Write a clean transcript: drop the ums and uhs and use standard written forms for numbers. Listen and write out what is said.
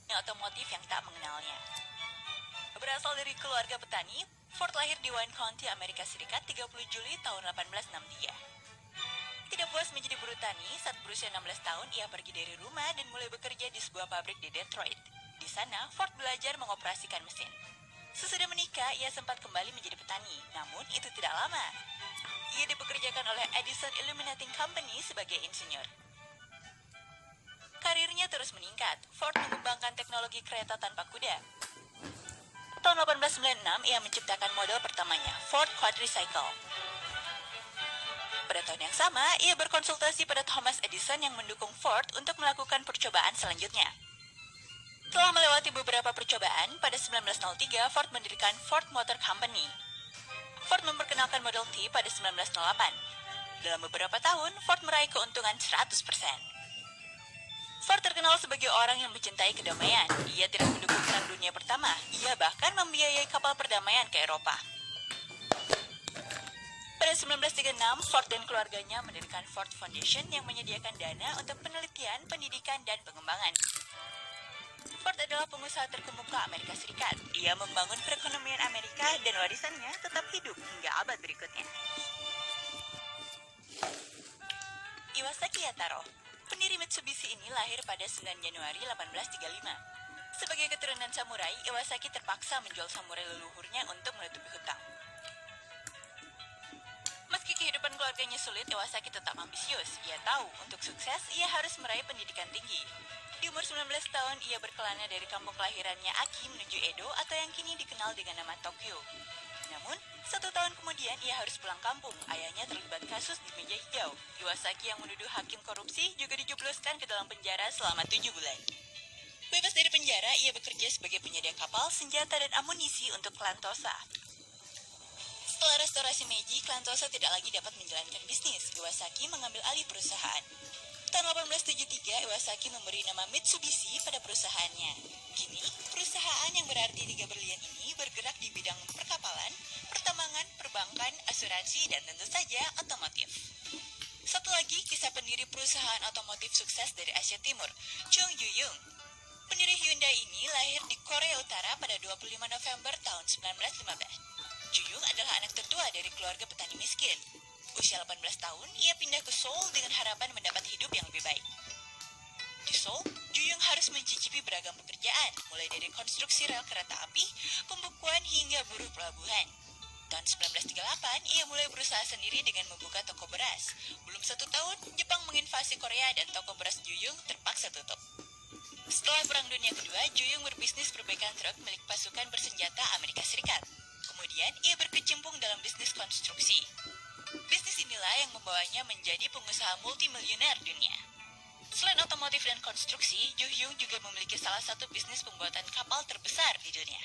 yang otomotif yang tak mengenalnya. Berasal dari keluarga petani, Ford lahir di Wayne County, Amerika Serikat 30 Juli tahun 1863. Tidak puas menjadi buruh tani, saat berusia 16 tahun ia pergi dari rumah dan mulai bekerja di sebuah pabrik di Detroit. Di sana, Ford belajar mengoperasikan mesin. Sesudah menikah, ia sempat kembali menjadi petani, namun itu tidak lama. Ia dipekerjakan oleh Edison Illuminating Company sebagai insinyur. Karirnya terus meningkat. Ford mengembangkan teknologi kereta tanpa kuda. Tahun 1896, ia menciptakan model pertamanya, Ford Quadricycle. Pada tahun yang sama, ia berkonsultasi pada Thomas Edison yang mendukung Ford untuk melakukan percobaan selanjutnya. Setelah melewati beberapa percobaan, pada 1903 Ford mendirikan Ford Motor Company. Ford memperkenalkan Model T pada 1908. Dalam beberapa tahun, Ford meraih keuntungan 100%. Ford terkenal sebagai orang yang mencintai kedamaian. Ia tidak mendukung Perang Dunia Pertama. Ia bahkan membiayai kapal perdamaian ke Eropa. Pada 1936, Ford dan keluarganya mendirikan Ford Foundation yang menyediakan dana untuk penelitian, pendidikan, dan pengembangan. Ford adalah pengusaha terkemuka Amerika Serikat. Ia membangun perekonomian Amerika dan warisannya tetap hidup hingga abad berikutnya. Iwasaki Yataro, pendiri Mitsubishi ini lahir pada 9 Januari 1835. Sebagai keturunan samurai, Iwasaki terpaksa menjual samurai leluhurnya untuk menutupi hutang. Meski kehidupan keluarganya sulit, Iwasaki tetap ambisius. Ia tahu, untuk sukses, ia harus meraih pendidikan tinggi. Di umur 19 tahun, ia berkelana dari kampung kelahirannya Aki menuju Edo atau yang kini dikenal dengan nama Tokyo. Namun, 1 tahun kemudian ia harus pulang kampung. Ayahnya terlibat kasus di meja hijau. Iwasaki yang menuduh hakim korupsi juga dijebloskan ke dalam penjara selama 7 bulan. Bebas dari penjara, ia bekerja sebagai penyedia kapal, senjata, dan amunisi untuk klan Tosa. Setelah restorasi Meiji, klan Tosa tidak lagi dapat menjalankan bisnis. Iwasaki mengambil alih perusahaan. Tahun 1873, Iwasaki memberi nama Mitsubishi pada perusahaannya. Kini, perusahaan yang berarti 3 berlian ini bergerak di bidang perkapalan, pertambangan, perbankan, asuransi, dan tentu saja otomotif. Satu lagi kisah pendiri perusahaan otomotif sukses dari Asia Timur, Chung Yu-yung. Pendiri Hyundai ini lahir di Korea Utara pada 25 November tahun 1915. Ju-yung adalah anak tertua dari keluarga petani miskin. Usia 18 tahun, ia pindah ke Seoul dengan harapan mendapat hidup yang lebih baik. Di Seoul, Ju-yung harus mencicipi beragam pekerjaan, mulai dari konstruksi rel kereta api, pembukuan hingga buruh pelabuhan. Tahun 1938, ia mulai berusaha sendiri dengan membuka toko beras. Belum 1 tahun, Jepang menginvasi Korea dan toko beras Ju-yung terpaksa tutup. Setelah Perang Dunia Kedua, Ju-yung berbisnis perbaikan truk milik pasukan bersenjata Amerika Serikat. Kemudian, ia berkecimpung dalam bisnis konstruksi. Bisnis inilah yang membawanya menjadi pengusaha multimilioner dunia. Selain otomotif dan konstruksi, Ju-yung juga memiliki salah satu bisnis pembuatan kapal terbesar di dunia.